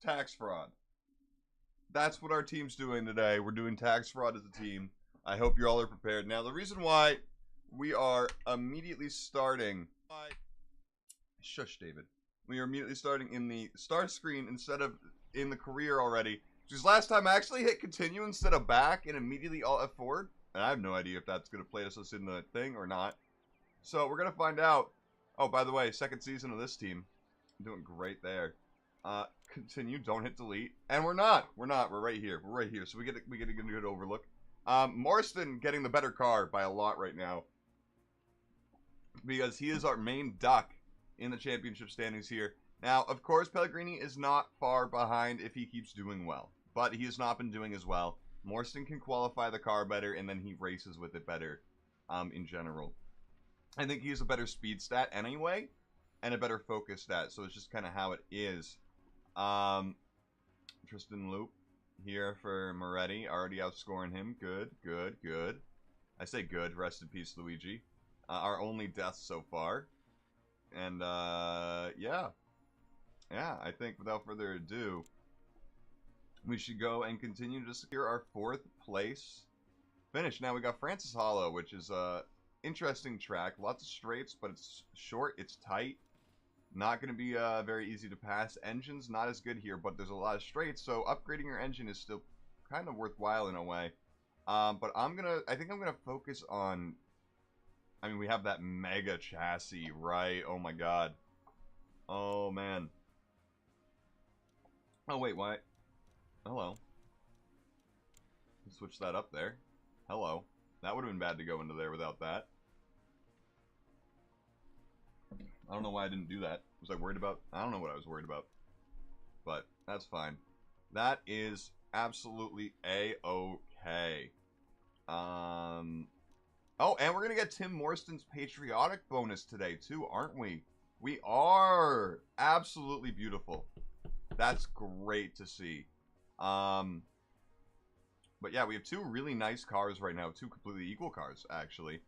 tax fraud. That's what our team's doing today. We're doing tax fraud as a team. I hope you all are prepared. Now, the reason why we are immediately starting... Shush, David. We are immediately starting in the start screen instead of in the career already. Because last time I actually hit continue instead of back and immediately alt F4. And I have no idea if that's going to play us in the thing or not. So we're going to find out. Oh, by the way, second season of this team. I'm doing great there. Continue, don't hit delete. And we're not. We're right here. We're right here. So we get a good overlook. Marston getting the better car by a lot right now. Because he is our main duck in the championship standings here. Now, of course, Pellegrini is not far behind if he keeps doing well. But he has not been doing as well. Marston can qualify the car better, and then he races with it better in general. I think he has a better speed stat anyway, and a better focus stat. So it's just kind of how it is. Tristan Loop here for Moretti. Already outscoring him. Good, good, good. I say good. Rest in peace, Luigi. Our only death so far. And, yeah. Yeah, I think without further ado, we should go and continue to secure our 4th place finish. Now, we got Francis Hollow, which is a interesting track. Lots of straights, but it's short, it's tight. Not going to be very easy to pass. Engine's not as good here, but there's a lot of straights, so upgrading your engine is still kind of worthwhile in a way. But I think I'm going to focus on... I mean, we have that mega chassis, right? Oh my god. Oh, man. Oh, wait, why? Hello. Switch that up there. Hello. That would have been bad to go into there without that. I don't know why I didn't do that. Was I worried about... I don't know what I was worried about. But that's fine. That is absolutely A-okay. Oh, and we're going to get Tim Morston's patriotic bonus today, too, aren't we? We are. Absolutely beautiful. That's great to see. But yeah, we have 2 really nice cars right now. 2 completely equal cars, actually.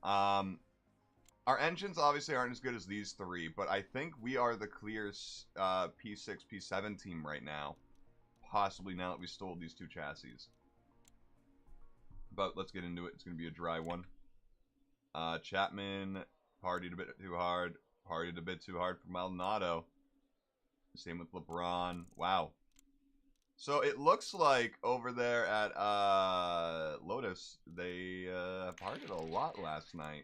Our engines obviously aren't as good as these 3, but I think we are the clear P6, P7 team right now. Possibly now that we stole these 2 chassis. But let's get into it. It's going to be a dry one. Chapman partied a bit too hard. Partied a bit too hard for Maldonado. Same with LeBron. Wow. So it looks like over there at Lotus, they partied a lot last night.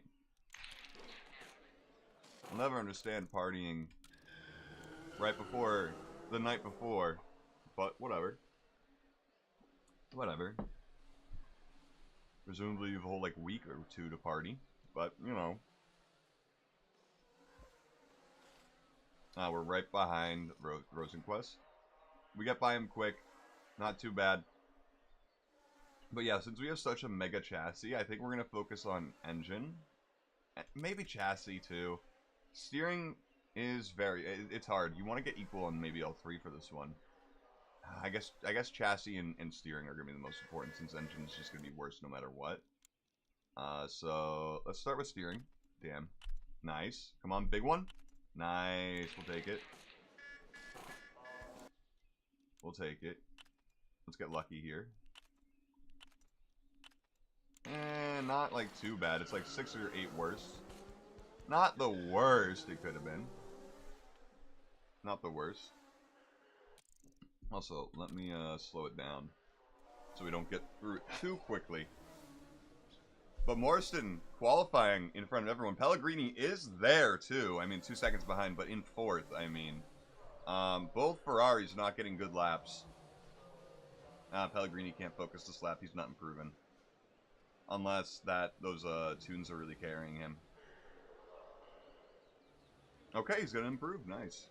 I'll never understand partying right before the night before, but whatever. Whatever. Presumably you have a whole, like, week or 2 to party, but, you know. We're right behind Rosenquist. We get by him quick. Not too bad. But yeah, since we have such a mega chassis, I think we're going to focus on engine. Maybe chassis, too. Steering is it's hard. You want to get equal on maybe L3 for this one. I guess chassis and steering are going to be the most important, since engine is just going to be worse no matter what. So let's start with steering. Damn. Nice. Come on, big one. Nice. We'll take it. We'll take it. Let's get lucky here. Not like too bad. It's like 6 or 8 worse. Not the worst it could have been. Not the worst. Also, let me slow it down so we don't get through it too quickly. But Marston qualifying in front of everyone. Pellegrini is there too. I mean, 2 seconds behind, but in 4th. I mean, both Ferraris not getting good laps. Pellegrini can't focus this lap. He's not improving, unless those tunes are really carrying him. Okay, he's gonna improve. Nice.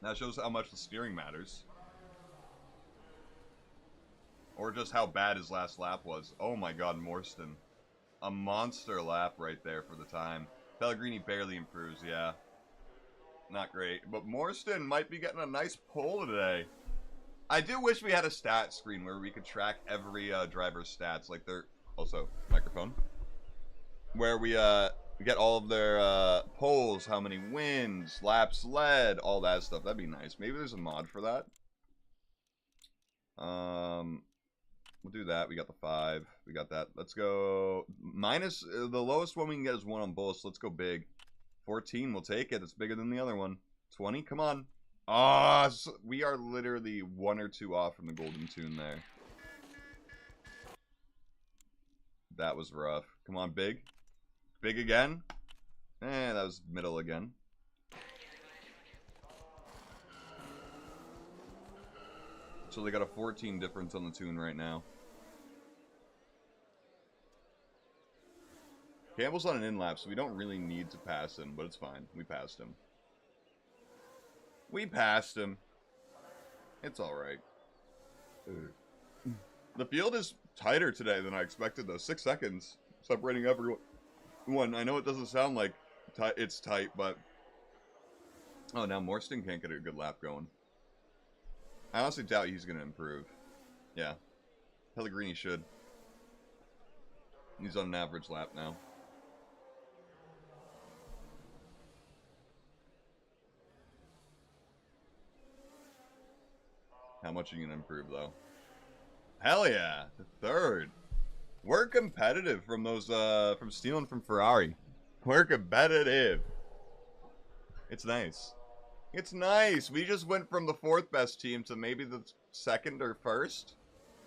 That shows how much the steering matters. Or just how bad his last lap was. Oh my god, Morston. A monster lap right there for the time. Pellegrini barely improves, yeah. Not great. But Morston might be getting a nice pull today. I do wish we had a stat screen where we could track every driver's stats. Like, they're... Also, microphone. Where we We get all of their poles, how many wins, laps led, all that stuff. That'd be nice. Maybe there's a mod for that. We'll do that. We got the 5. We got that. Let's go. Minus, the lowest one we can get is 1 on both, so let's go big. 14, we'll take it. It's bigger than the other one. 20, come on. Ah, so we are literally 1 or 2 off from the golden tune there. That was rough. Come on, big. Big again. That was middle again. So they got a 14 difference on the tune right now. Campbell's on an in-lap, so we don't really need to pass him, but it's fine. We passed him. We passed him. It's alright. The field is tighter today than I expected, though. 6 seconds separating everyone. I know it doesn't sound like it's tight, but... Oh, now Morstan can't get a good lap going. I honestly doubt he's going to improve. Yeah. Pellegrini should. He's on an average lap now. How much are you going to improve, though? Hell yeah! The 3rd. We're competitive from those, from stealing from Ferrari. We're competitive. It's nice. It's nice. We just went from the 4th best team to maybe the 2nd or 1st.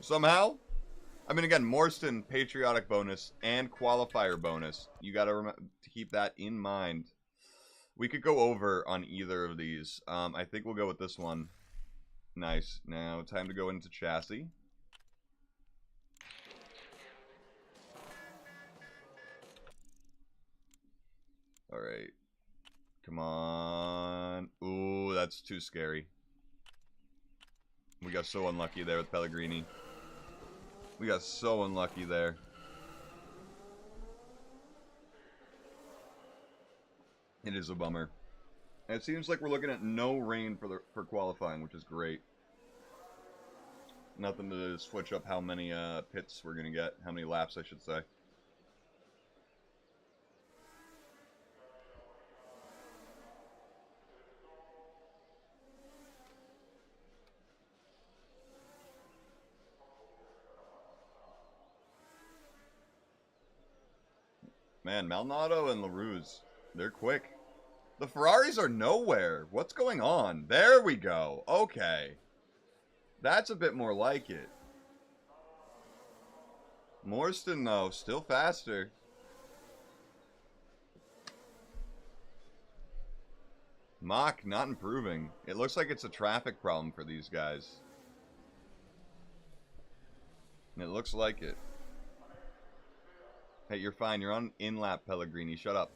Somehow. I mean, again, Morstan, patriotic bonus, and qualifier bonus. You gotta remember to keep that in mind. We could go over on either of these. I think we'll go with this one. Nice. Now, time to go into chassis. Alright. Come on. Ooh, that's too scary. We got so unlucky there with Pellegrini. We got so unlucky there. It is a bummer. And it seems like we're looking at no rain for qualifying, which is great. Nothing to switch up how many pits we're going to get. How many laps, I should say. Man, Maldonado and LaRue's, they're quick. The Ferraris are nowhere. What's going on? There we go. Okay. That's a bit more like it. Morstan, though, still faster. Mach not improving. It looks like it's a traffic problem for these guys. And it looks like it. Hey, you're fine. You're on in-lap, Pellegrini. Shut up.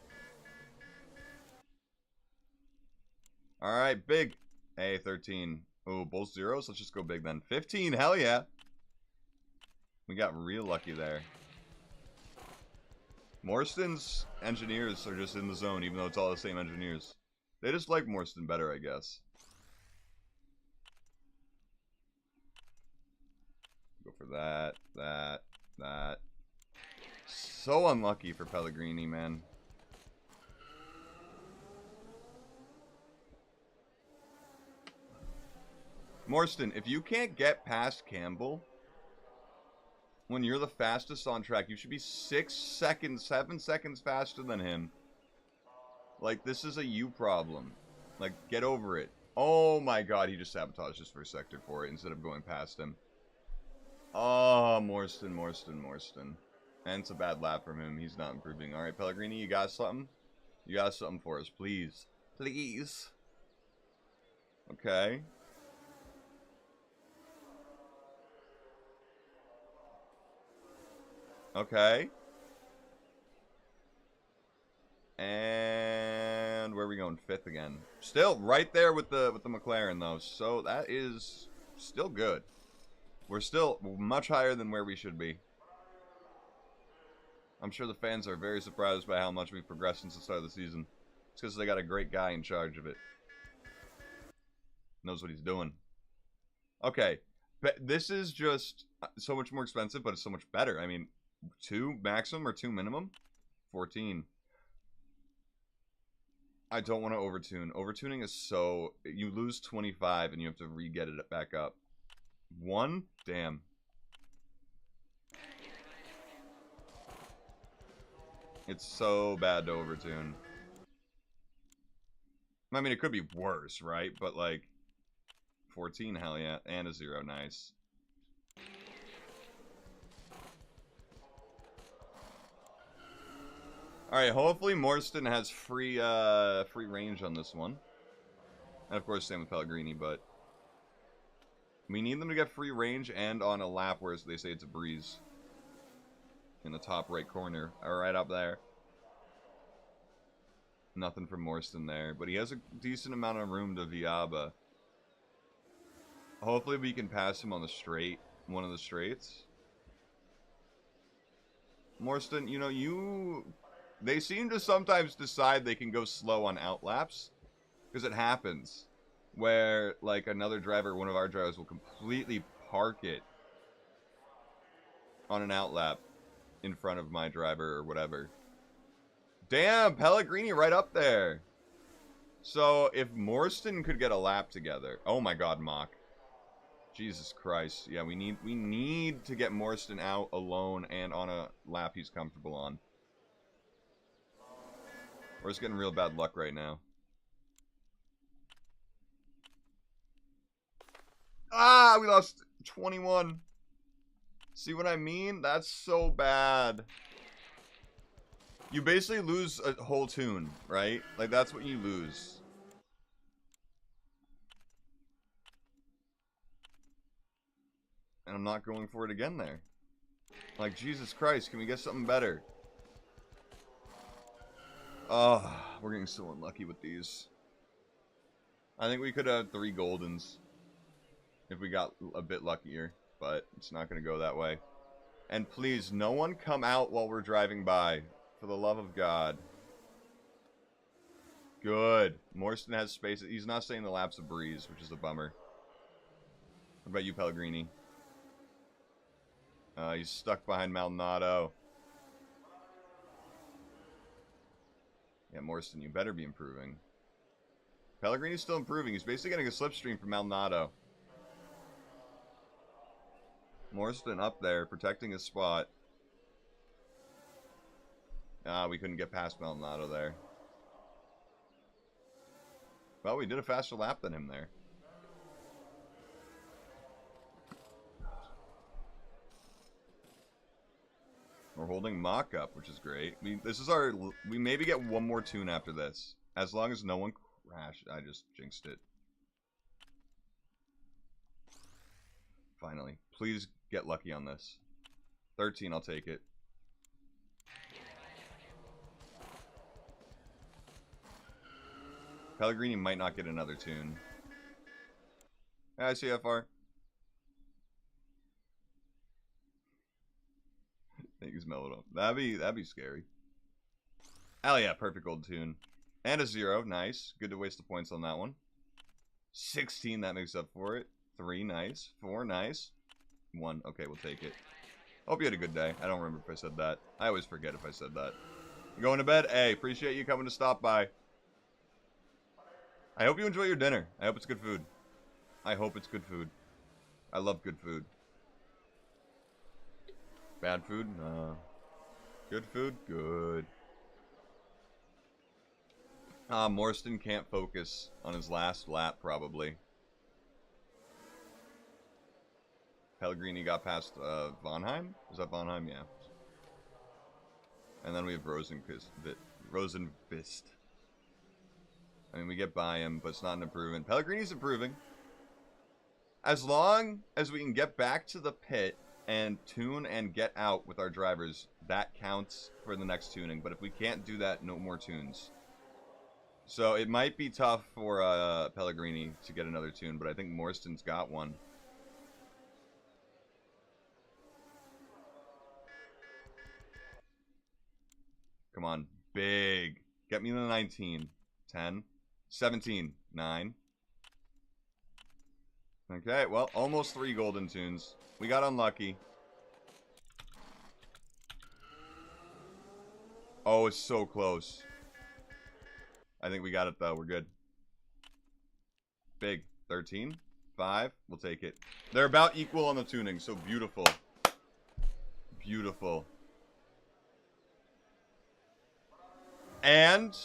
Alright, big. Hey, 13. Oh, both zeros? Let's just go big then. 15, hell yeah. We got real lucky there. Morstan's engineers are just in the zone, even though it's all the same engineers. They just like Morstan better, I guess. Go for that, that. So unlucky for Pellegrini, man. Morstan, if you can't get past Campbell when you're the fastest on track, you should be 6 seconds, 7 seconds faster than him. Like, this is a you problem. Like, get over it. Oh my god, he just sabotaged his first sector for it instead of going past him. Oh, Morstan. And it's a bad lap from him. He's not improving. Alright, Pellegrini, you got something? You got something for us, please. Please. Okay. Okay. And where are we going? 5th again. Still right there with the McLaren though. So that is still good. We're still much higher than where we should be. I'm sure the fans are very surprised by how much we've progressed since the start of the season. It's because they got a great guy in charge of it. Knows what he's doing. Okay. But this is just so much more expensive, but it's so much better. I mean, 2 maximum or 2 minimum? 14. I don't want to overtune. Overtuning is so... You lose 25 and you have to re-get it back up. 1? Damn. It's so bad to overtune. I mean, it could be worse, right? But, like... 14, hell yeah. And a 0, nice. Alright, hopefully Morstan has free range on this one. And of course, same with Pellegrini, but... We need them to get free range and on a lap where they say it's a breeze. In the top right corner. Right up there. Nothing from Morstan there. But he has a decent amount of room to Viaba. Hopefully we can pass him on the straight. One of the straights. Morstan, you know, they seem to sometimes decide they can go slow on outlaps. Because it happens. Where, like, another driver, one of our drivers, will completely park it on an outlap in front of my driver or whatever. Damn, Pellegrini right up there. So, if Morstan could get a lap together... Oh my god, Mock. Jesus Christ. Yeah, we need to get Morstan out alone and on a lap he's comfortable on. We're just getting real bad luck right now. Ah, we lost 21. See what I mean? That's so bad. You basically lose a whole tune, right? Like, that's what you lose. And I'm not going for it again there. Like, Jesus Christ, can we get something better? Oh, we're getting so unlucky with these. I think we could have 3 Goldens if we got a bit luckier, but it's not going to go that way. And please, no one come out while we're driving by. For the love of God. Good. Morstan has space. He's not saying the lap's a breeze, which is a bummer. What about you, Pellegrini? He's stuck behind Maldonado. Yeah, Morstan, you better be improving. Pellegrini's still improving. He's basically getting a slipstream from Maldonado. Morstan up there, protecting his spot. Ah, we couldn't get past Maldonado there. Well, we did a faster lap than him there. We're holding Mock up, which is great. We maybe get one more tune after this. As long as no one crashed. I just jinxed it. Finally. Please get lucky on this. 13, I'll take it. Pellegrini might not get another tune. Hi, CFR. I think he's mellowed up. That'd be scary. Hell yeah, perfect gold tune. And a 0, nice. Good to waste the points on that one. 16, that makes up for it. 3, nice. 4, nice. 1, okay, we'll take it. Hope you had a good day. I don't remember if I said that. I always forget if I said that. You going to bed? Hey, appreciate you coming to stop by. I hope you enjoy your dinner. I hope it's good food. I hope it's good food. I love good food. Bad food? No. Good food? Good. Morstan can't focus on his last lap, probably. Pellegrini got past Vonheim? Is that Vonheim? Yeah. And then we have Rosenqvist. I mean, we get by him, but it's not an improvement. Pellegrini's improving. As long as we can get back to the pit and tune and get out with our drivers, that counts for the next tuning. But if we can't do that, no more tunes. So it might be tough for Pellegrini to get another tune, but I think Morstan's got one. Come on. Big. Get me to the 19. 10. 17. 9. Okay, well, almost 3 golden tunes. We got unlucky. Oh, it's so close. I think we got it, though. We're good. Big. 13. 5. We'll take it. They're about equal on the tuning, so beautiful. Beautiful. And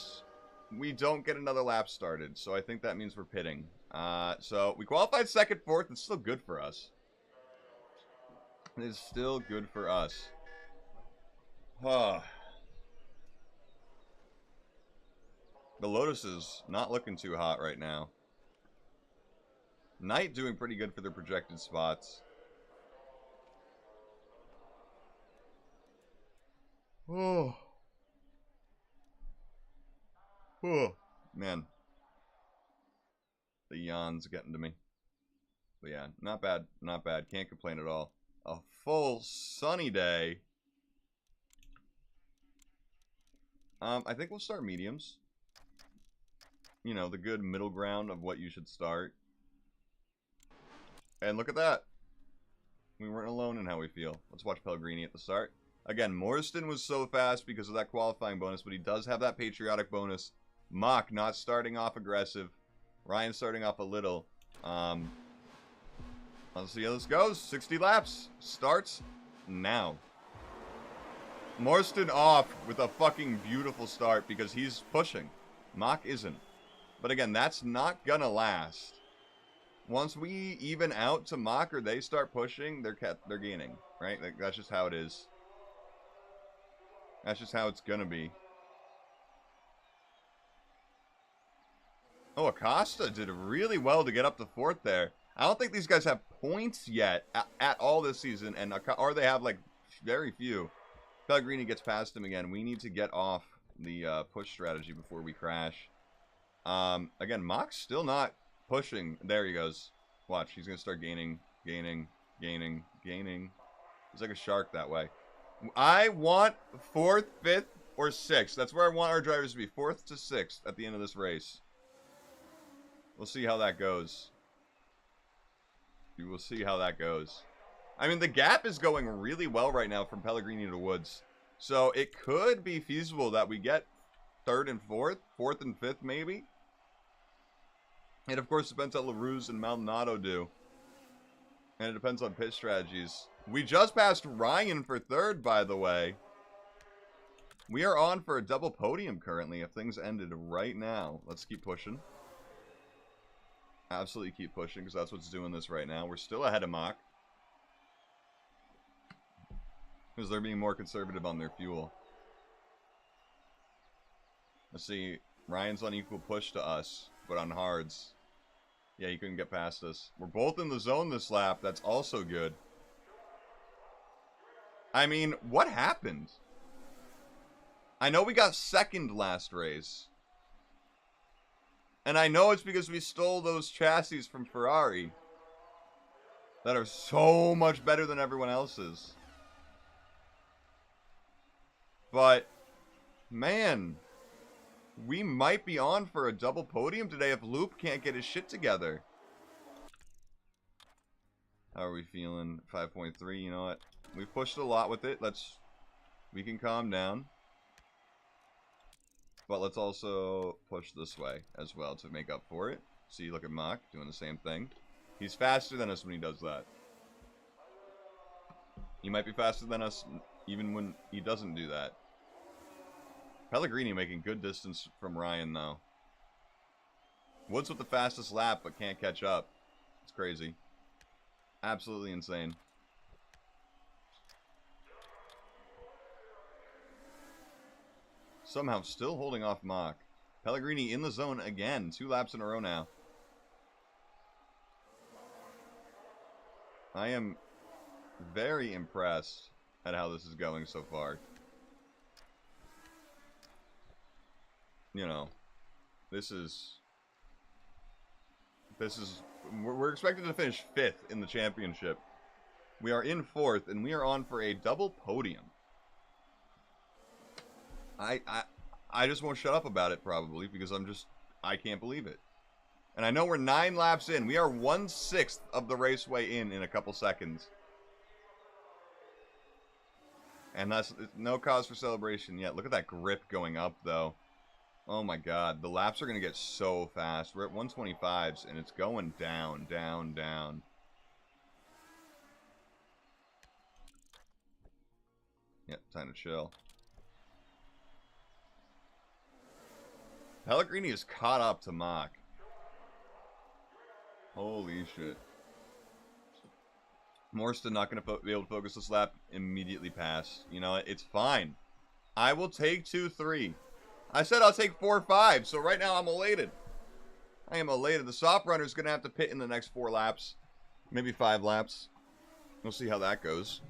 we don't get another lap started, so I think that means we're pitting. So we qualified second, fourth. It's still good for us. It is still good for us. The Lotus is not looking too hot right now. Knight doing pretty good for their projected spots. Oh. Oh, man. The yawn's getting to me. But yeah, not bad. Not bad. Can't complain at all. A full sunny day. I think we'll start mediums. You know, the good middle ground of what you should start. And look at that. We weren't alone in how we feel. Let's watch Pellegrini at the start. Again, Morriston was so fast because of that qualifying bonus, but he does have that patriotic bonus. Mock not starting off aggressive. Ryan starting off a little. Let's see how this goes. 60 laps. Starts now. Morriston off with a fucking beautiful start because he's pushing. Mock isn't. But again, that's not gonna last. Once we even out to Mock or they start pushing, they're gaining, right? Like, that's just how it is. That's just how it's gonna be. Oh, Acosta did really well to get up to fourth there. I don't think these guys have points yet at all this season, and or they have like very few. Pellegrini gets past him again. We need to get off the push strategy before we crash. Again, Mock's still not pushing. There he goes. Watch, he's gonna start gaining. He's like a shark that way. I want 4th, 5th, or 6th. That's where I want our drivers to be. 4th to 6th at the end of this race. We'll see how that goes. We will see how that goes. I mean, the gap is going really well right now from Pellegrini to Woods. So it could be feasible that we get 3rd and 4th, 4th and 5th maybe. It, of course, depends on LaRue's and Maldonado do. And it depends on pit strategies. We just passed Ryan for 3rd, by the way. We are on for a double podium currently if things ended right now. Let's keep pushing. Absolutely keep pushing because that's what's doing this right now. We're still ahead of Mock. Because they're being more conservative on their fuel. Let's see. Ryan's on equal push to us, but on hards. Yeah, he couldn't get past us. We're both in the zone this lap. That's also good. I mean, what happened? I know we got 2nd last race. And I know it's because we stole those chassis from Ferrari. That are so much better than everyone else's. But, man, we might be on for a double podium today if Loop can't get his shit together. How are we feeling? 5.3, you know what? We've pushed a lot with it. We can calm down. But let's also push this way as well to make up for it. See, look at Mock doing the same thing. He's faster than us when he does that. He might be faster than us even when he doesn't do that. Pellegrini making good distance from Ryan, though. Woods with the fastest lap, but can't catch up. It's crazy. Absolutely insane. Somehow still holding off Mock. Pellegrini in the zone again. 2 laps in a row now. I am very impressed at how this is going so far. You know, we're expected to finish 5th in the championship. We are in 4th, and we are on for a double podium. I just won't shut up about it, probably, because I can't believe it. And I know we're 9 laps in. We are 1/6 of the raceway in a couple seconds. And that's no cause for celebration yet. Look at that grip going up, though. Oh my god, the laps are going to get so fast. We're at 125s, and it's going down, down, down. Yep, time to chill. Pellegrini is caught up to Mach. Holy shit. Morstan not going to be able to focus this lap. Immediately pass. You know, it's fine. I will take 2-3. I said I'll take 4-5, so right now I'm elated. I am elated. The soft runner is going to have to pit in the next 4 laps. Maybe 5 laps. We'll see how that goes.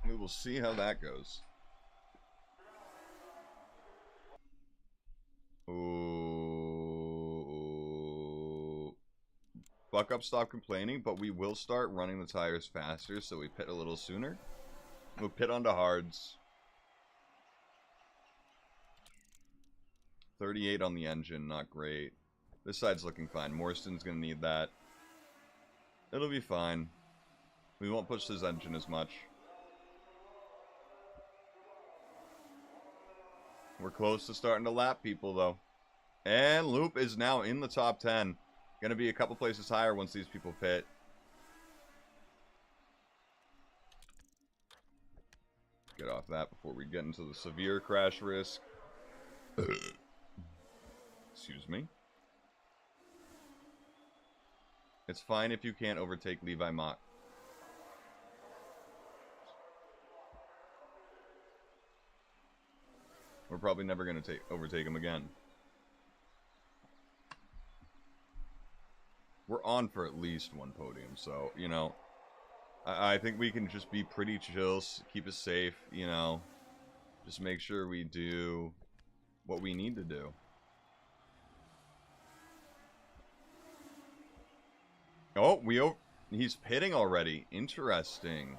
We will see how that goes. Ooh. Buck up, stop complaining, but we will start running the tires faster, so we pit a little sooner. We'll pit onto hards. 38 on the engine, not great. This side's looking fine. Morstan's going to need that. It'll be fine. We won't push this engine as much. We're close to starting to lap people, though. And Loop is now in the top 10. Going to be a couple places higher once these people pit. Get off that before we get into the severe crash risk. Excuse me. It's fine if you can't overtake Levi Mach. We're probably never going to overtake him again. We're on for at least 1 podium, so, you know, I think we can just be pretty chill, keep it safe, you know. Just make sure we do what we need to do. Oh, he's pitting already. Interesting.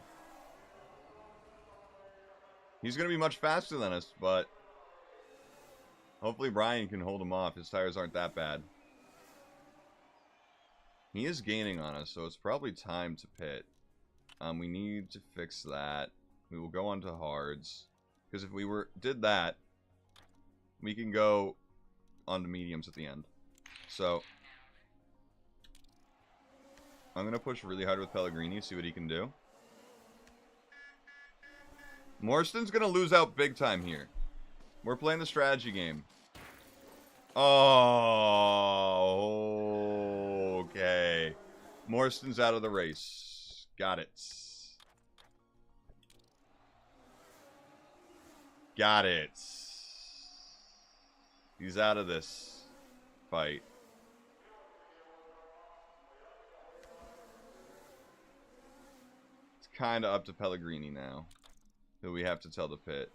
He's going to be much faster than us, but hopefully Brian can hold him off. His tires aren't that bad. He is gaining on us, so it's probably time to pit. We need to fix that. We will go on to hards. Because if we did that, we can go on to mediums at the end. So I'm going to push really hard with Pellegrini, see what he can do. Morstan's going to lose out big time here. We're playing the strategy game. Oh, okay. Morstan's out of the race. Got it. Got it. He's out of this fight. It's kind of up to Pellegrini now, who we have to tell to pit.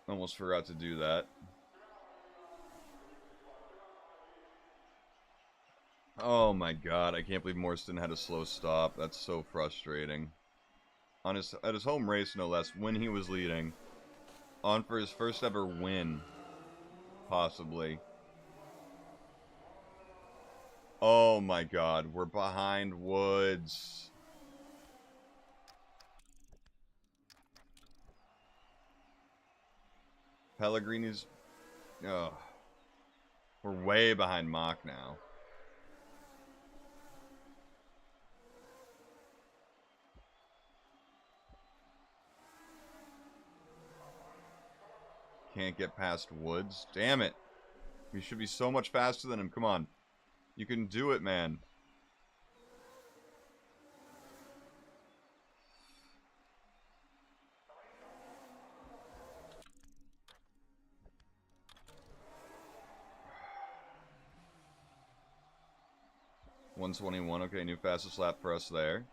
Almost forgot to do that. Oh my god, I can't believe Morstan had a slow stop. That's so frustrating. At his home race, no less, when he was leading. On for his first ever win. Possibly. Oh my god, we're behind Woods. Pellegrini's... Oh. We're way behind Mach now. Can't get past Woods. Damn it. We should be so much faster than him. Come on. You can do it, man. $121. Okay, new fastest lap for us there.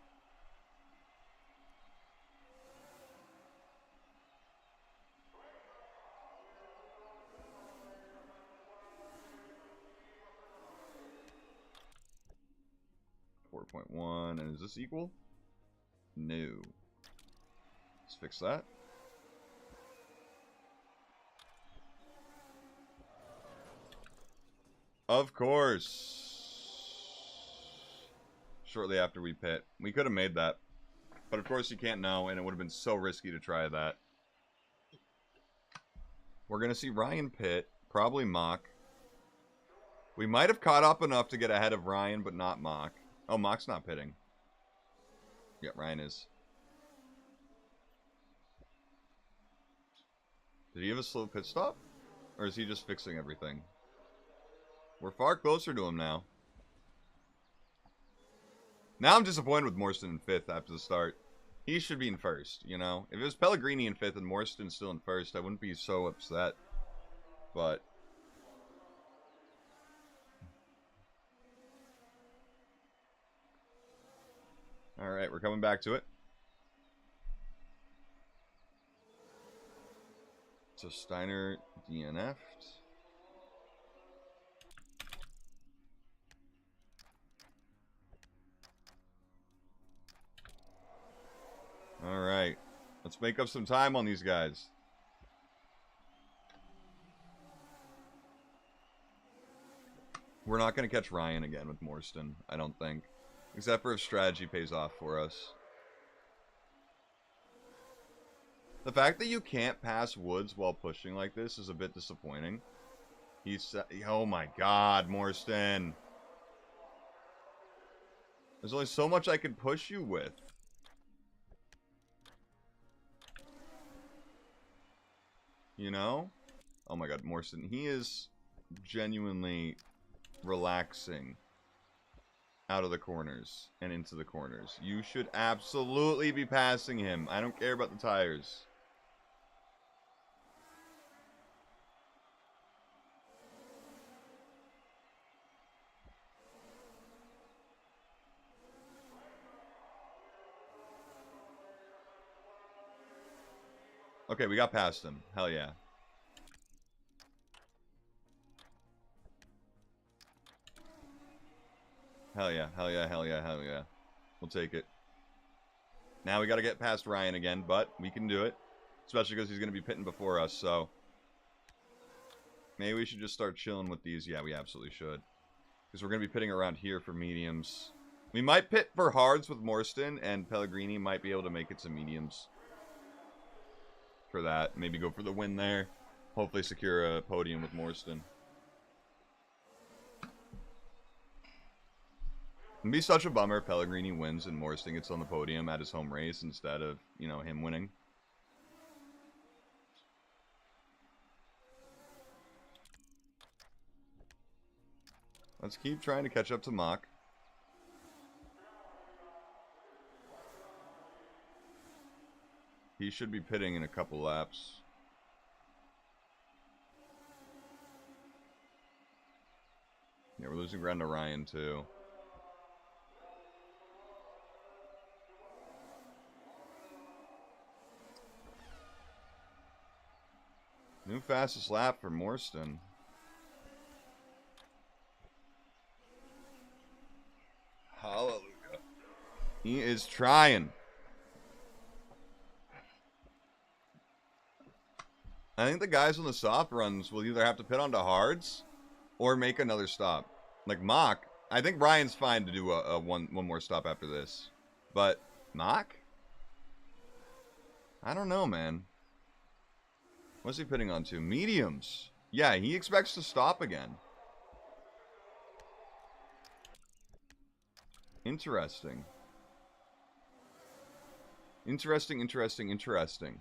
.1, and is this equal? No. Let's fix that. Of course. shortly after we pit. We could have made that. But of course you can't know, and it would have been so risky to try that. We're going to see Ryan pit. Probably Mock. We might have caught up enough to get ahead of Ryan, but not Mock. Oh, Mock's not pitting. Yeah, Ryan is. Did he have a slow pit stop? Or is he just fixing everything? We're far closer to him now. Now I'm disappointed with Morstan in 5th after the start. He should be in 1st, you know? If it was Pellegrini in 5th and Morstan still in 1st, I wouldn't be so upset. But... Alright, we're coming back to it. So Steiner DNF'd. Alright. Let's make up some time on these guys. We're not going to catch Ryan again with Morstan, I don't think. Except for if strategy pays off for us. The fact that you can't pass Woods while pushing like this is a bit disappointing. He's... Oh my god, Morstan. There's only so much I can push you with. You know? Oh my god, Morstan. He is genuinely relaxing out of the corners and into the corners. You should absolutely be passing him. I don't care about the tires. Okay, we got past him. Hell yeah. Hell yeah, hell yeah, hell yeah, hell yeah. We'll take it. Now we gotta get past Ryan again, but we can do it. Especially because he's gonna be pitting before us, so... Maybe we should just start chilling with these. Yeah, we absolutely should. Because we're gonna be pitting around here for mediums. We might pit for hards with Morstan, and Pellegrini might be able to make it to mediums. For that. Maybe go for the win there. Hopefully secure a podium with Morstan. It'd be such a bummer if Pellegrini wins and Morstan gets on the podium at his home race instead of, you know, him winning. Let's keep trying to catch up to Mock. He should be pitting in a couple laps. Yeah, we're losing ground to Ryan, too. New fastest lap for Morstan. Hallelujah. He is trying. I think the guys on the soft runs will either have to pit onto hards or make another stop. Like Mock, I think Ryan's fine to do a one more stop after this. But Mock? I don't know, man. What's he pitting onto? Mediums. Yeah, he expects to stop again. Interesting. Interesting, interesting, interesting.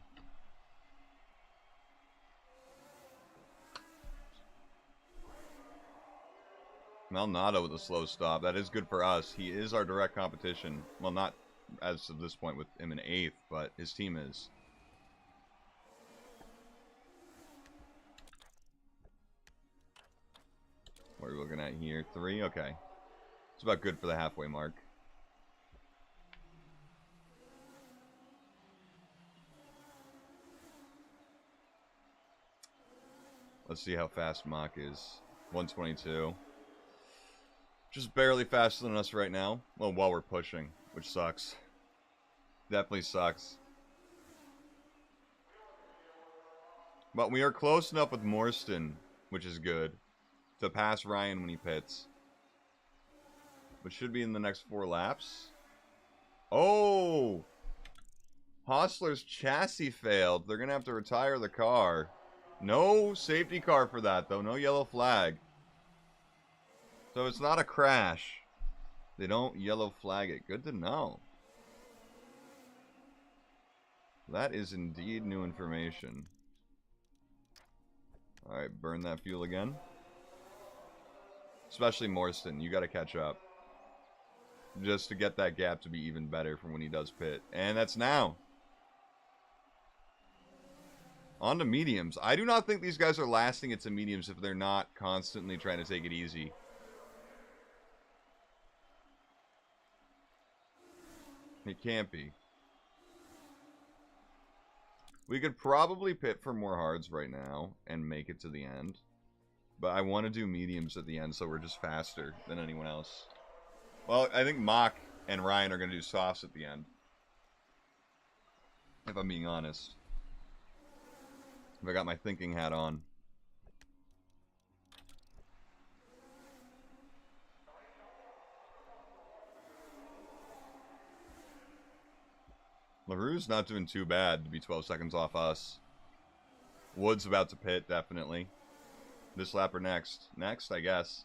Malnado with a slow stop. That is good for us. He is our direct competition. Well, not as of this point with him in 8th, but his team is. What are we looking at here? 3? Okay. It's about good for the halfway mark. Let's see how fast Mock is. 122. Just barely faster than us right now. Well, while we're pushing, which sucks. Definitely sucks. But we are close enough with Morstan, which is good, to pass Ryan when he pits. But should be in the next 4 laps. Oh! Hostler's chassis failed. They're going to have to retire the car. No safety car for that, though. No yellow flag. So it's not a crash. They don't yellow flag it. Good to know. That is indeed new information. Alright, burn that fuel again. Especially Morstan. You got to catch up. Just to get that gap to be even better from when he does pit. And that's now. On to mediums. I do not think these guys are lasting it to mediums if they're not constantly trying to take it easy. It can't be. We could probably pit for more hards right now and make it to the end. But I want to do mediums at the end so we're just faster than anyone else. Well, I think Mock and Ryan are going to do softs at the end. If I'm being honest. If I got my thinking hat on. LaRue's not doing too bad to be 12 seconds off us. Wood's about to pit, definitely. This lap or next? Next, I guess.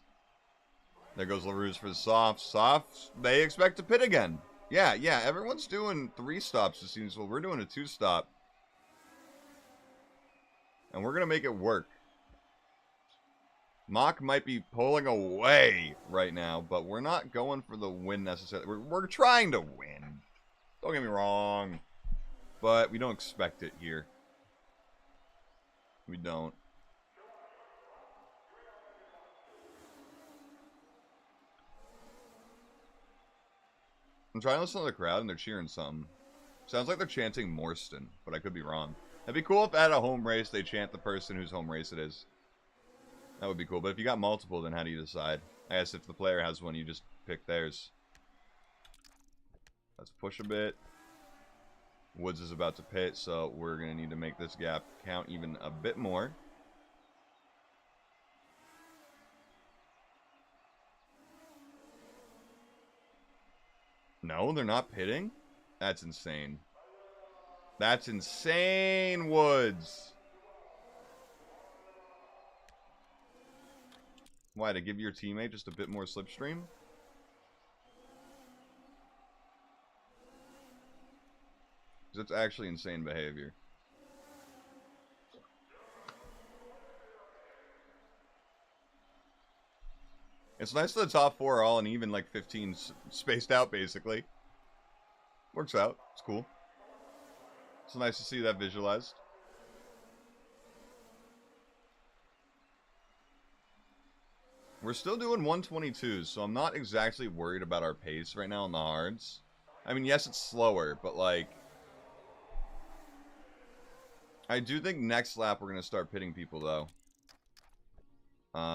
There goes LaRue's for the softs. Softs, they expect to pit again. Yeah, everyone's doing 3 stops, it seems. Well, we're doing a 2-stop. And we're going to make it work. Mock might be pulling away right now, but we're not going for the win necessarily. We're trying to win. Don't get me wrong. But we don't expect it here. We don't. I'm trying to listen to the crowd and they're cheering something. Sounds like they're chanting Morstan, but I could be wrong. It'd be cool if at a home race they chant the person whose home race it is. That would be cool. But if you got multiple, then how do you decide? I guess if the player has one, you just pick theirs. Let's push a bit. Woods is about to pit, so we're going to need to make this gap count even a bit more. No, they're not pitting? That's insane. That's insane, Woods. Why, to give your teammate just a bit more slipstream? That's actually insane behavior. It's nice that the top 4 are all in even, like, 15 spaced out, basically. Works out. It's cool. It's nice to see that visualized. We're still doing 122s, so I'm not exactly worried about our pace right now on the hards. I mean, yes, it's slower, but, like... I do think next lap we're going to start pitting people, though.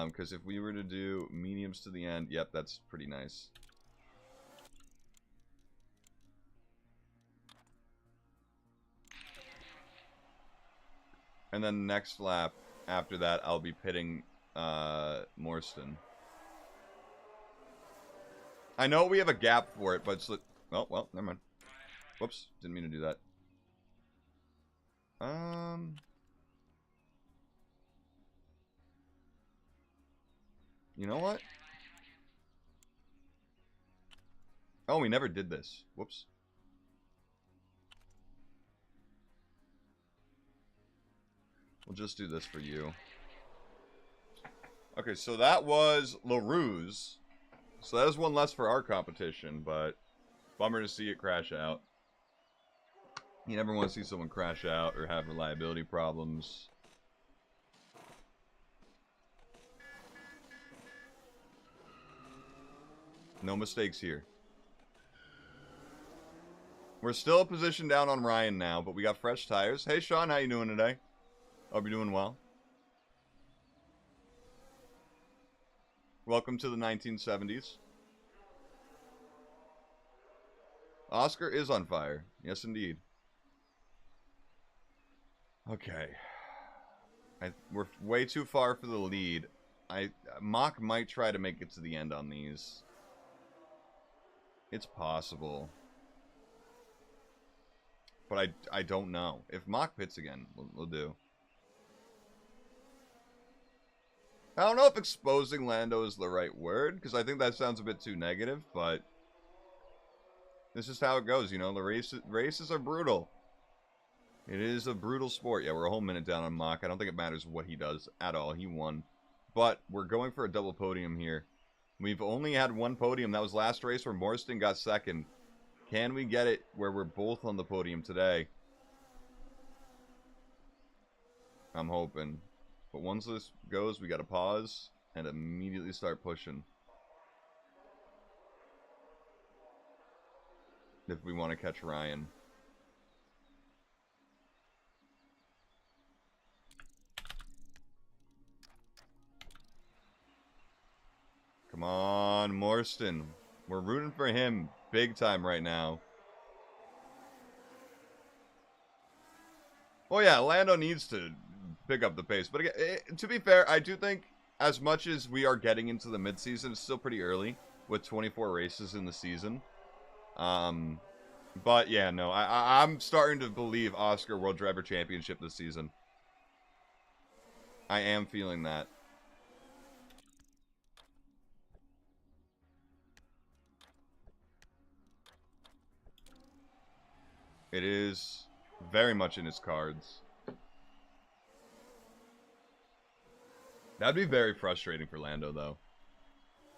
Because if we were to do mediums to the end, yep, that's pretty nice. And then next lap, after that, I'll be pitting Morstan. I know we have a gap for it, but it's... Oh, well, never mind. Whoops, didn't mean to do that. You know what? Oh, we never did this. Whoops. We'll just do this for you. Okay, so that was LaRue's. So that was one less for our competition, but bummer to see it crash out. You never want to see someone crash out or have reliability problems. No mistakes here. We're still a position down on Ryan now, but we got fresh tires. Hey, Sean, how you doing today? Hope you're doing well. Welcome to the 1970s. Oscar is on fire. Yes, indeed. Okay. We're way too far for the lead. Mock might try to make it to the end on these. It's possible. But I don't know. If Mock pits again, we'll do. I don't know if exposing Lando is the right word, because I think that sounds a bit too negative, but this is how it goes, you know. The races are brutal. It is a brutal sport. Yeah, we're a whole minute down on Mock. I don't think it matters what he does at all. He won. But we're going for a double podium here. We've only had one podium. That was last race where Morstan got second. Can we get it where we're both on the podium today? I'm hoping. But once this goes, we gotta pause and immediately start pushing. If we want to catch Ryan. Come on, Morstan. We're rooting for him big time right now. Well, yeah, Lando needs to pick up the pace. But again, to be fair, I do think as much as we are getting into the midseason, it's still pretty early with 24 races in the season. But yeah, no, I'm starting to believe Oscar World Driver Championship this season. I am feeling that. It is very much in his cards. That'd be very frustrating for Lando, though.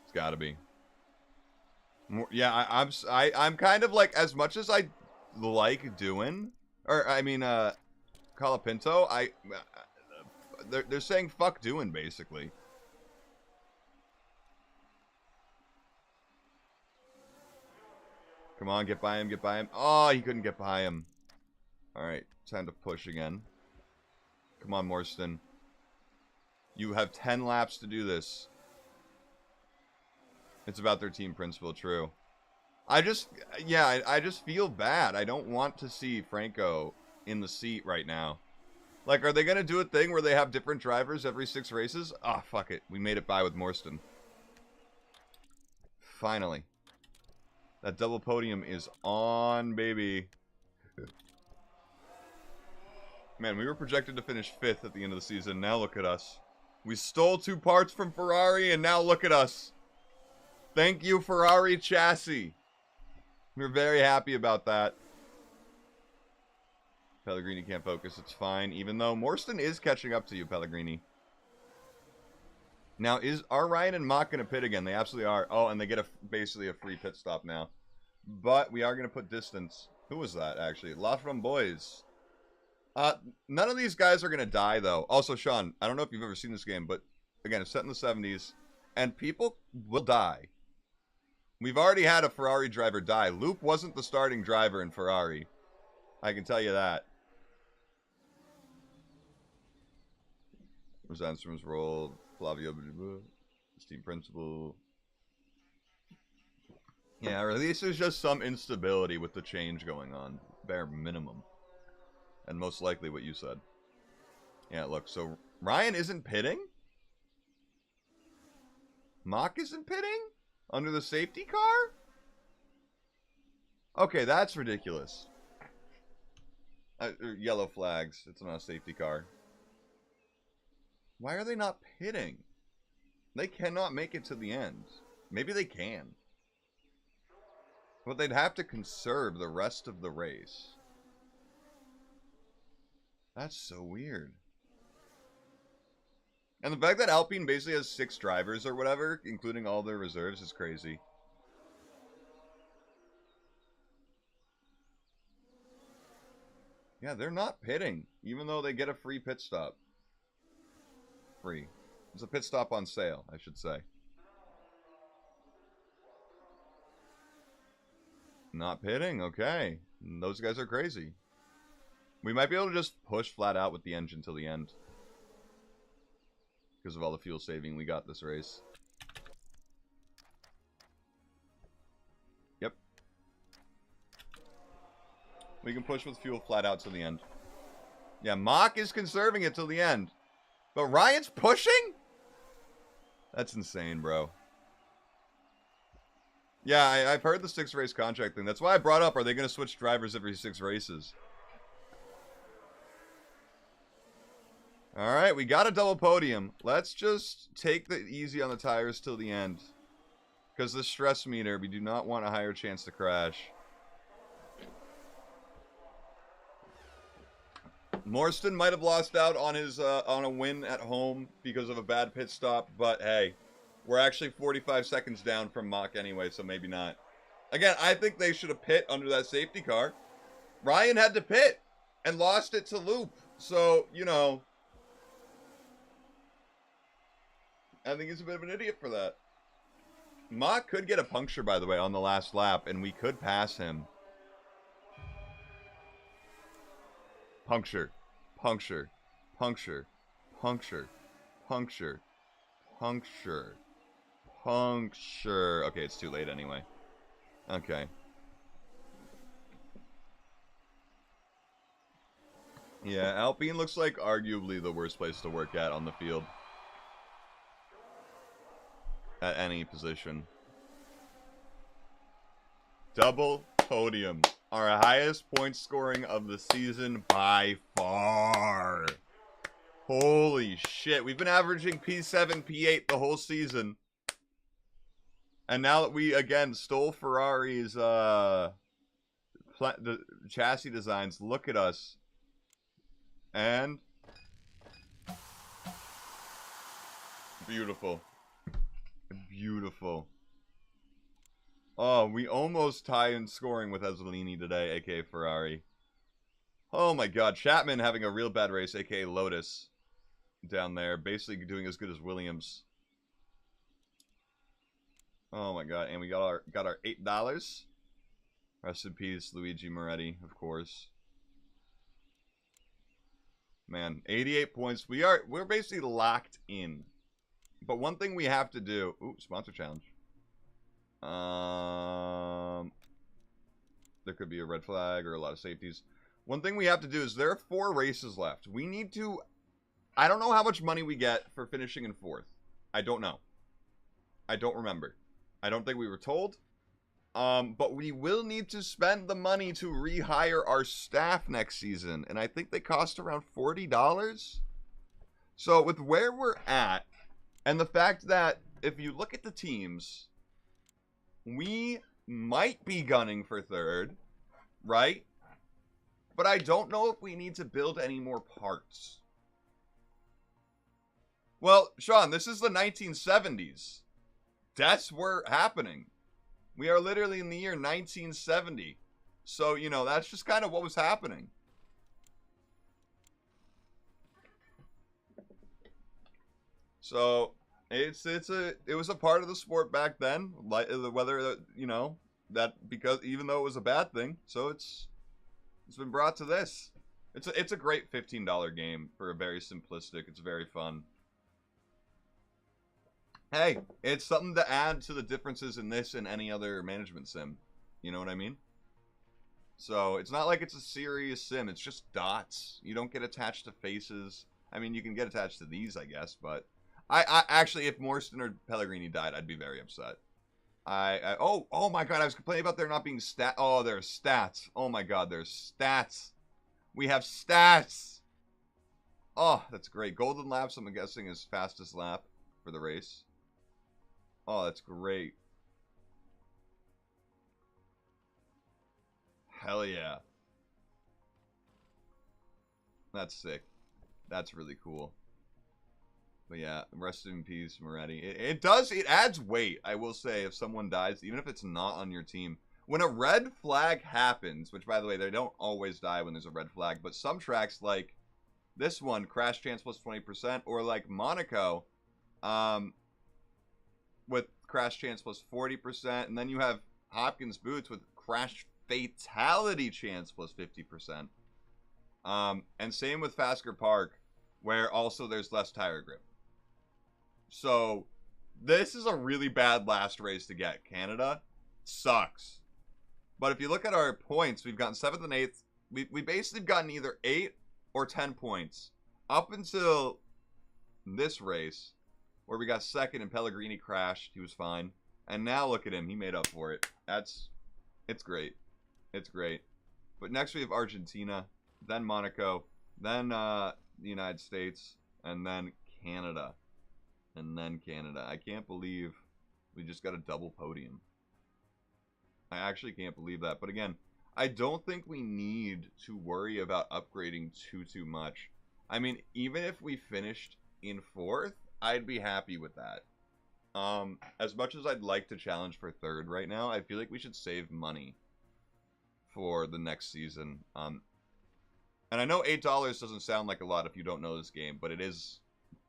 It's gotta be. Yeah, I'm kind of like, as much as I like doing, or I mean, Colapinto, they're saying fuck doing, basically. Come on, get by him, get by him. Oh, he couldn't get by him. Alright, time to push again. Come on, Morstan. You have 10 laps to do this. It's about their team principle, true. I just feel bad. I don't want to see Franco in the seat right now. Like, are they going to do a thing where they have different drivers every 6 races? Ah, oh, fuck it. We made it by with Morstan. Finally. That double podium is on, baby. Man, we were projected to finish 5th at the end of the season. Now look at us. We stole 2 parts from Ferrari, and now look at us. Thank you, Ferrari chassis. We're very happy about that. Pellegrini can't focus. It's fine. Even though Morstan is catching up to you, Pellegrini. Now, are Ryan and Mock going to pit again? They absolutely are. Oh, and they get basically a free pit stop now. But we are going to put distance. Who was that, actually? La Framboise. None of these guys are going to die, though. Also, Sean, I don't know if you've ever seen this game, but again, it's set in the 70s, and people will die. We've already had a Ferrari driver die. Loop wasn't the starting driver in Ferrari. I can tell you that. Was Anstrom's role, Flavio, his team principal. Yeah, or at least there's just some instability with the change going on. Bare minimum. And most likely what you said. Yeah, look, so Ryan isn't pitting? Mock isn't pitting? Under the safety car? Okay, that's ridiculous. Yellow flags. It's not a safety car. Why are they not pitting? They cannot make it to the end. Maybe they can. But they'd have to conserve the rest of the race. That's so weird. And the fact that Alpine basically has 6 drivers or whatever, including all their reserves, is crazy. Yeah, they're not pitting, even though they get a free pit stop. Free. It's a pit stop on sale, I should say. Not pitting, okay. Those guys are crazy. We might be able to just push flat out with the engine till the end. Because of all the fuel saving we got this race. Yep. We can push with fuel flat out till the end. Yeah, Mock is conserving it till the end. But Ryan's pushing? That's insane, bro. Yeah, I've heard the 6-race contract thing. That's why I brought up, are they going to switch drivers every 6 races? All right, we got a double podium. Let's just take the easy on the tires till the end. Because the stress meter, we do not want a higher chance to crash. Morstan might have lost out on his on a win at home because of a bad pit stop, but hey, we're actually 45 seconds down from Mach anyway, so maybe not. Again, I think they should have pit under that safety car. Ryan had to pit and lost it to Loop, so, you know, I think he's a bit of an idiot for that. Mach could get a puncture, by the way, on the last lap, and we could pass him. Puncture. Puncture. Puncture. Puncture. Puncture. Puncture. Puncture. Okay, it's too late anyway. Okay. Yeah, Alpine looks like arguably the worst place to work at on the field. At any position. Double podium. Our highest point scoring of the season by far. Holy shit. We've been averaging P7, P8 the whole season. And now that we, again, stole Ferrari's the chassis designs, look at us. And beautiful. Beautiful. Oh, we almost tie in scoring with Ezzolini today, aka Ferrari. Oh my god, Chapman having a real bad race, aka Lotus, down there, basically doing as good as Williams. Oh my god, and we got our $8. Rest in peace, Luigi Moretti, of course. Man, 88 points. We're basically locked in. But one thing we have to do... Ooh, sponsor challenge. There could be a red flag or a lot of safeties. One thing we have to do is there are 4 races left. We need to... I don't know how much money we get for finishing in 4th. I don't know. I don't remember. I don't think we were told. But we will need to spend the money to rehire our staff next season. And I think they cost around $40. So with where we're at, and the fact that if you look at the teams, we might be gunning for 3rd, right? But I don't know if we need to build any more parts. Well, Sean, this is the 1970s. Deaths were happening. We are literally in the year 1970. So, you know, that's just kind of what was happening. So, it was a part of the sport back then, like whether, you know, that because even though it was a bad thing, so it's been brought to this. It's a great $15 game for a very simplistic. It's very fun. Hey, it's something to add to the differences in this and any other management sim. You know what I mean? So, it's not like it's a serious sim. It's just dots. You don't get attached to faces. I mean, you can get attached to these, I guess, but... I actually, if Morstan or Pellegrini died, I'd be very upset. Oh my god, I was complaining about there not being stat... Oh, there's stats. Oh my god, there's stats. We have stats. Oh, that's great. Golden laps, I'm guessing, is fastest lap for the race. Oh, that's great. Hell yeah. That's sick. That's really cool. But yeah, rest in peace, Moretti. It adds weight, I will say, if someone dies, even if it's not on your team. When a red flag happens, which, by the way, they don't always die when there's a red flag, but some tracks, like this one, crash chance plus 20%, or like Monaco, with crash chance plus 40%, and then you have Hopkins Boots with crash fatality chance plus 50%. And same with Fasker Park, where also there's less tire grip. So, this is a really bad last race to get. Canada sucks. But if you look at our points, we've gotten 7th and 8th. We basically gotten either 8 or 10 points up until this race, where we got 2nd and Pellegrini crashed. He was fine. And now look at him. He made up for it. It's great. It's great. But next we have Argentina, then Monaco, then the United States, and then Canada. And then Canada. I can't believe we just got a double podium. I actually can't believe that. But again, I don't think we need to worry about upgrading too much. I mean, even if we finished in 4th, I'd be happy with that. As much as I'd like to challenge for 3rd right now, I feel like we should save money for the next season. And I know $8 doesn't sound like a lot if you don't know this game, but it is.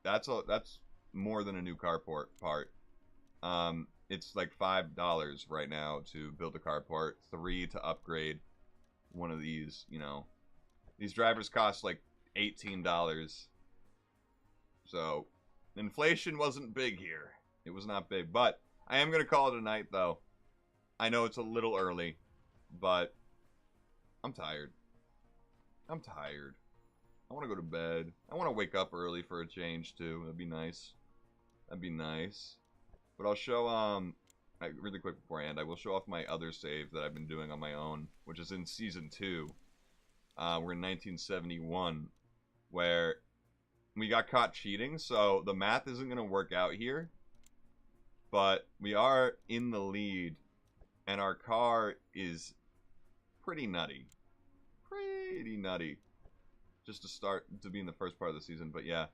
That's more than a new carport part. It's like $5 right now to build a carport, $3 to upgrade one of these. You know, these drivers cost like $18. So inflation wasn't big here. It was not big, but I am gonna call it a night though. I know it's a little early, but I'm tired. I'm tired. I want to go to bed. I want to wake up early for a change too. That'd be nice. That'd be nice. But I'll show really quick before I end, I will show off my other save that I've been doing on my own, which is in season 2. We're in 1971, where we got caught cheating, so the math isn't gonna work out here. But we are in the lead, and our car is pretty nutty. Pretty nutty. Just to start to be in the first part of the season. But yeah,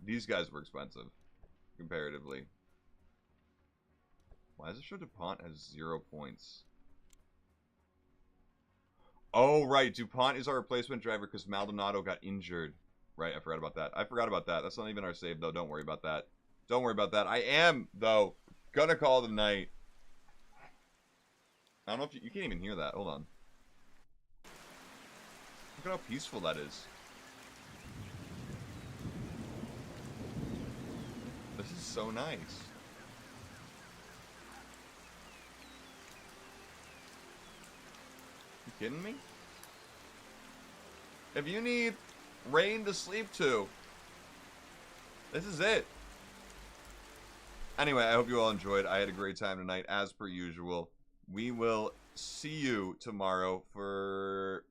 these guys were expensive, comparatively. Why does it show DuPont has 0 points? Oh, right. DuPont is our replacement driver because Maldonado got injured. Right, I forgot about that. I forgot about that. That's not even our save, though. Don't worry about that. Don't worry about that. I am, though, gonna call it a night. I don't know if you can't even hear that. Hold on. Look at how peaceful that is. This is so nice. You kidding me? If you need rain to sleep to, this is it. Anyway, I hope you all enjoyed. I had a great time tonight, as per usual. We will see you tomorrow for...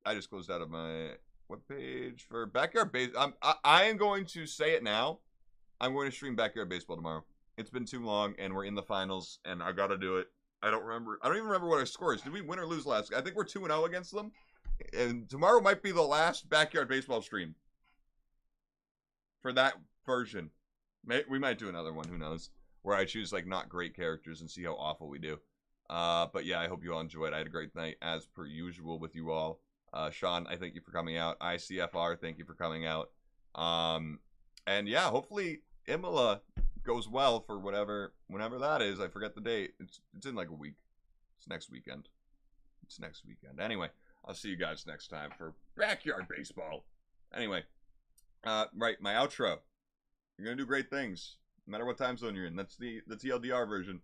I just closed out of my webpage for Backyard Baseball. I am going to say it now. I'm going to stream Backyard Baseball tomorrow. It's been too long, and we're in the finals, and I gotta do it. I don't even remember what our score is. Did we win or lose last? I think we're 2-0 against them. And tomorrow might be the last Backyard Baseball stream for that version. We might do another one, who knows, where I choose like not great characters and see how awful we do. But yeah, I hope you all enjoyed. I had a great night as per usual with you all. Sean, I thank you for coming out. ICFR, thank you for coming out. And yeah, hopefully Imola goes well for whenever that is. I forget the date. It's in like a week. It's next weekend. It's next weekend. Anyway, I'll see you guys next time for Backyard Baseball. Anyway, right, my outro. You're gonna do great things, no matter what time zone you're in. That's the TLDR version.